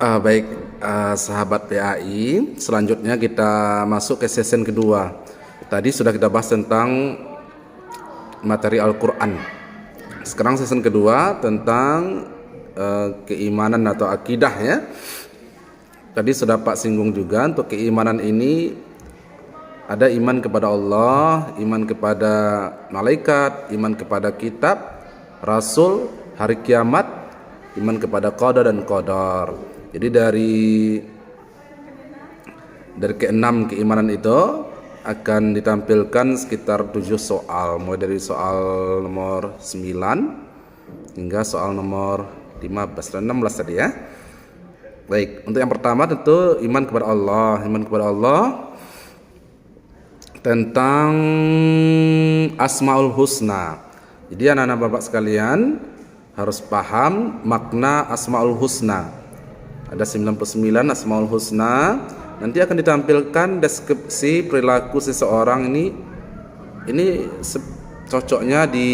Baik, sahabat PAI, selanjutnya kita masuk ke sesi kedua. Tadi sudah kita bahas tentang materi Al-Quran. Sekarang sesi kedua tentang keimanan atau akidah ya. Tadi sudah Pak singgung juga, untuk keimanan ini ada iman kepada Allah, iman kepada malaikat, iman kepada kitab, rasul, hari kiamat, iman kepada qada dan qadar. Jadi dari keenam keimanan itu akan ditampilkan sekitar 7 soal, mulai dari soal nomor 9 hingga soal nomor 15 dan 16 tadi ya. Baik, untuk yang pertama tentu iman kepada Allah. Iman kepada Allah tentang Asmaul Husna. Jadi anak-anak Bapak sekalian harus paham makna Asmaul Husna. Ada 99 Asmaul Husna. Nanti akan ditampilkan deskripsi perilaku seseorang ini cocoknya di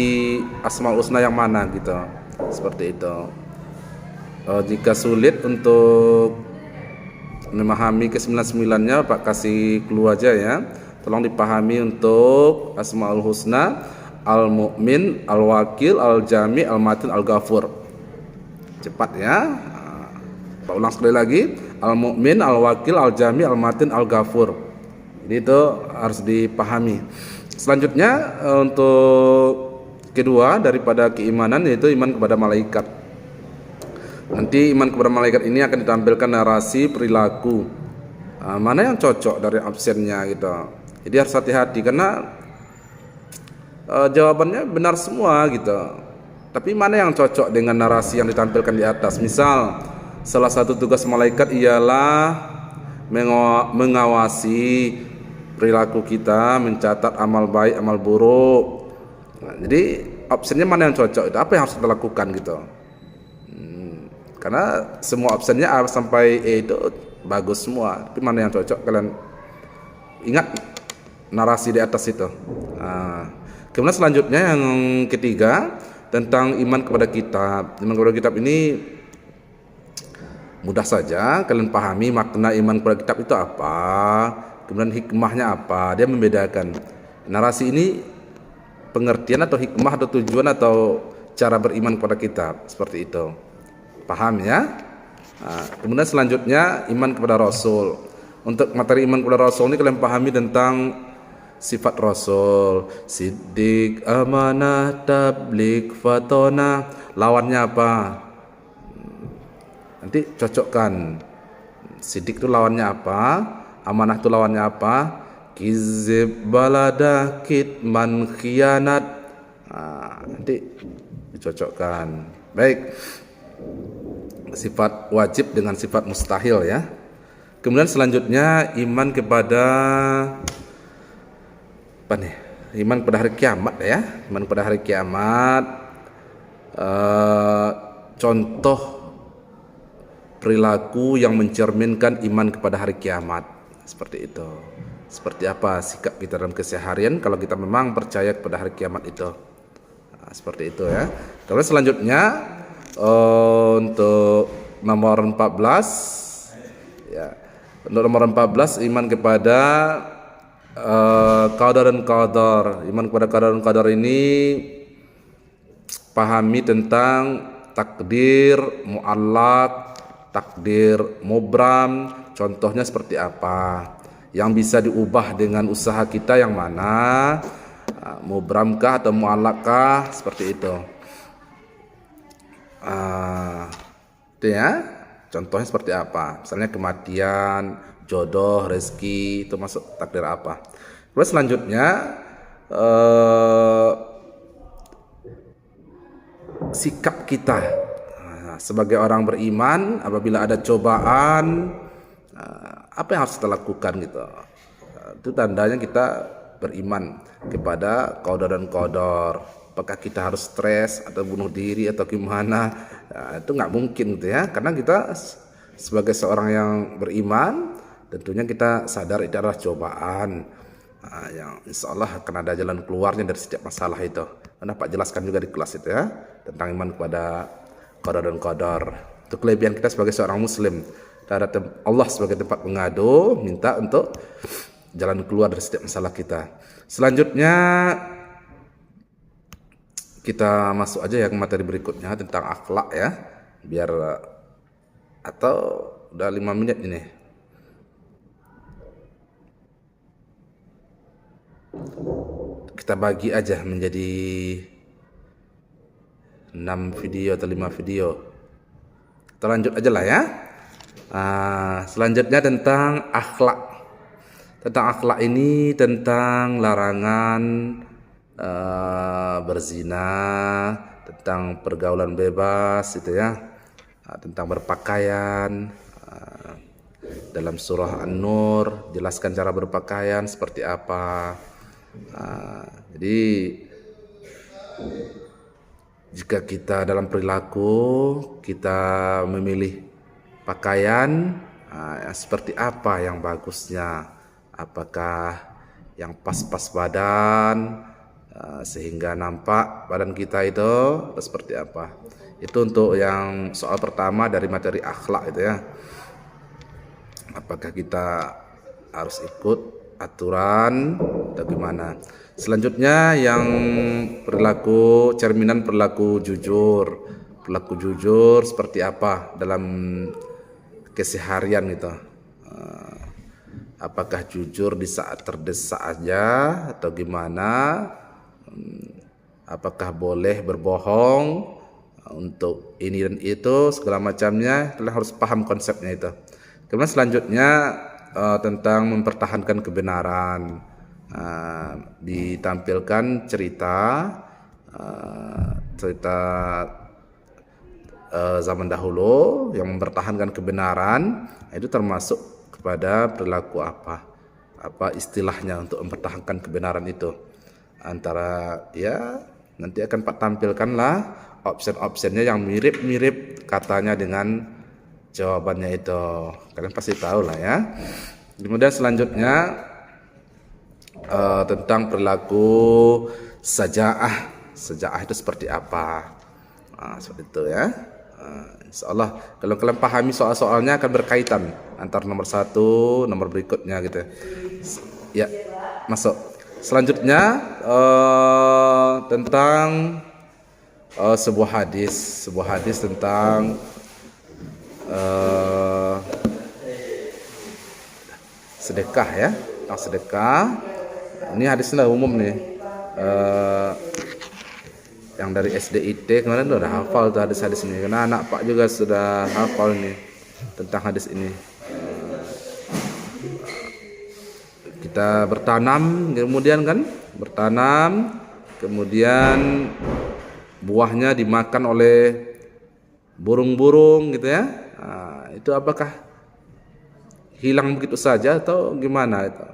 Asmaul Husna yang mana gitu. Seperti itu. Jika sulit untuk memahami ke-99-nya, Pak kasih clue aja ya. Tolong dipahami untuk Asmaul Husna: Al-Mu'min, Al-Wakil, Al-Jami, Al-Matin, Al-Ghafur. Cepat ya. Pak ulang sekali lagi. Al-Mu'min, Al-Wakil, Al-Jami, Al-Matin, Al-Ghafur. Ini itu harus dipahami. Selanjutnya untuk kedua daripada keimanan, yaitu iman kepada malaikat. Nanti iman kepada malaikat ini akan ditampilkan narasi perilaku. Mana yang cocok dari absennya gitu. Jadi harus hati-hati karena jawabannya benar semua gitu. Tapi mana yang cocok dengan narasi yang ditampilkan di atas? Misal, salah satu tugas malaikat ialah mengawasi perilaku kita, mencatat amal baik, amal buruk. Jadi opsinya mana yang cocok? Itu apa yang harus kita lakukan gitu? Karena semua opsinya A sampai E itu bagus semua. Tapi mana yang cocok? Kalian ingat narasi di atas itu. Kemudian selanjutnya yang ketiga tentang iman kepada kitab. Iman kepada kitab ini mudah saja kalian pahami makna iman kepada kitab itu apa, kemudian hikmahnya apa. Dia membedakan narasi ini pengertian atau hikmah atau tujuan atau cara beriman kepada kitab, seperti itu. Paham ya? Kemudian selanjutnya iman kepada Rasul. Untuk materi iman kepada Rasul ini kalian pahami tentang sifat Rasul: siddiq, amanah, tabligh, fatona. Lawannya apa? Nanti cocokkan. Siddiq itu lawannya apa? Amanah itu lawannya apa? Kizib, balada, kitman, khianat. Nanti dicocokkan. Baik. Sifat wajib dengan sifat mustahil ya. Kemudian selanjutnya iman kepada apa nih? Iman pada hari kiamat ya. Iman pada hari kiamat. Contoh perilaku yang mencerminkan iman kepada hari kiamat, seperti itu. Seperti apa sikap kita dalam keseharian kalau kita memang percaya kepada hari kiamat itu. Seperti itu ya. Kemudian selanjutnya untuk nomor 14 ya. Untuk nomor 14 iman kepada qada dan qadar. Iman kepada qada dan qadar ini pahami tentang takdir muallaq, takdir mubram. Contohnya seperti apa? Yang bisa diubah dengan usaha kita yang mana? Mubramkah atau muallaqkah? Seperti itu. Itu ya. Contohnya seperti apa? Misalnya kematian, jodoh, rezeki, itu masuk takdir apa? Terus selanjutnya sikap kita sebagai orang beriman apabila ada cobaan, apa yang harus kita lakukan gitu. Itu tandanya kita beriman kepada qada dan qadar. Apakah kita harus stres atau bunuh diri atau gimana? Itu nggak mungkin gitu ya, karena kita sebagai seorang yang beriman tentunya kita sadar itu adalah cobaan yang insya Allah akan ada jalan keluarnya dari setiap masalah itu. Karena Pak jelaskan juga di kelas itu ya tentang iman kepada qada dan qadar. Itu kelebihan kita sebagai seorang muslim. Terhadap Allah sebagai tempat mengadu, minta untuk jalan keluar dari setiap masalah kita. Selanjutnya kita masuk aja ya ke materi berikutnya tentang akhlak ya. Biar atau udah 5 menit ini. Kita bagi aja menjadi 6 video atau 5 video. Kita lanjut aja lah ya. Selanjutnya tentang akhlak. Tentang akhlak ini tentang larangan berzina, tentang pergaulan bebas itu ya, tentang berpakaian. Dalam surah An-Nur jelaskan cara berpakaian seperti apa. Jadi jika kita dalam perilaku kita memilih pakaian seperti apa yang bagusnya, apakah yang pas-pas badan sehingga nampak badan kita itu seperti apa. Itu untuk yang soal pertama dari materi akhlak itu ya. Apakah kita harus ikut aturan atau gimana. Selanjutnya yang perilaku, cerminan perilaku jujur. Perilaku jujur seperti apa dalam keseharian gitu. Apakah jujur di saat terdesak aja atau gimana? Apakah boleh berbohong untuk ini dan itu segala macamnya? Kita harus paham konsepnya itu. Kemudian selanjutnya tentang mempertahankan kebenaran. Ditampilkan cerita zaman dahulu yang mempertahankan kebenaran. Itu termasuk kepada perilaku apa istilahnya untuk mempertahankan kebenaran itu. Antara ya nanti akan Pak tampilkanlah option-optionnya yang mirip-mirip katanya dengan jawabannya itu. Kalian pasti tahu lah ya. Kemudian selanjutnya tentang perilaku sajaah. Sajaah itu seperti apa? Seperti itu ya. Insyaallah kalau kalian pahami soal-soalnya akan berkaitan antara nomor 1, nomor berikutnya gitu. Ya, masuk. Selanjutnya tentang sebuah hadis tentang sedekah ya, tentang sedekah. Ini hadisnya umum nih. Yang dari SDIT kemarin udah hafal tuh hadis-hadis ini, karena anak Pak juga sudah hafal nih tentang hadis ini. Kita bertanam, kemudian buahnya dimakan oleh burung-burung gitu ya. Itu apakah hilang begitu saja atau gimana itu?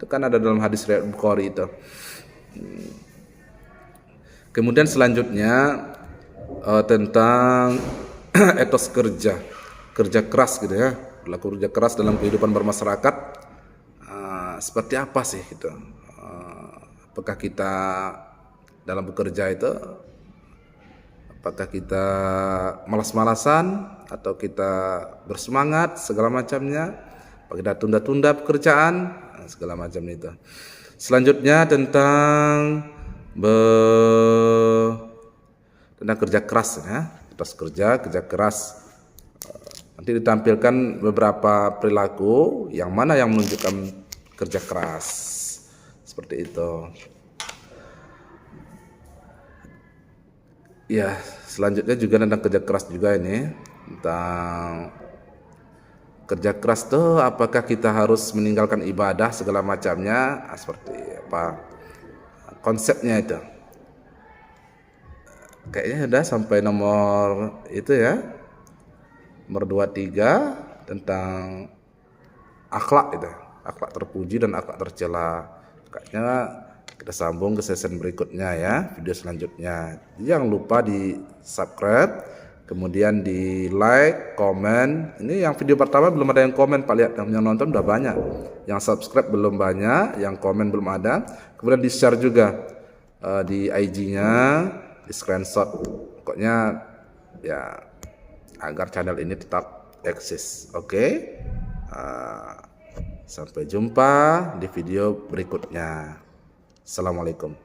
Itu kan ada dalam hadis riwayat Bukhari itu. Kemudian selanjutnya tentang etos kerja keras gitu ya, perilaku kerja keras dalam kehidupan bermasyarakat. Seperti apa sih gitu? Apakah kita dalam bekerja itu, apakah kita malas-malasan atau kita bersemangat segala macamnya? Apakah kita tunda-tunda pekerjaan segala macam itu. Selanjutnya tentang kerja keras ya, etos kerja keras. Nanti ditampilkan beberapa perilaku yang mana yang menunjukkan kerja keras seperti itu. Ya, selanjutnya juga tentang kerja keras juga ini, tentang kerja keras tuh apakah kita harus meninggalkan ibadah segala macamnya, seperti apa konsepnya itu. Kayaknya udah sampai nomor itu ya, nomor 23 tentang akhlak itu, akhlak terpuji dan akhlak tercela. Kayaknya kita sambung ke sesi berikutnya ya, video selanjutnya. Jangan lupa di subscribe, kemudian di like, komen. Ini yang video pertama belum ada yang komen Pak, lihat yang nonton udah banyak, yang subscribe belum banyak, yang komen belum ada. Kemudian di share juga di IG-nya, di screenshot. Pokoknya ya agar channel ini tetap eksis. Oke. Sampai jumpa di video berikutnya. Assalamualaikum.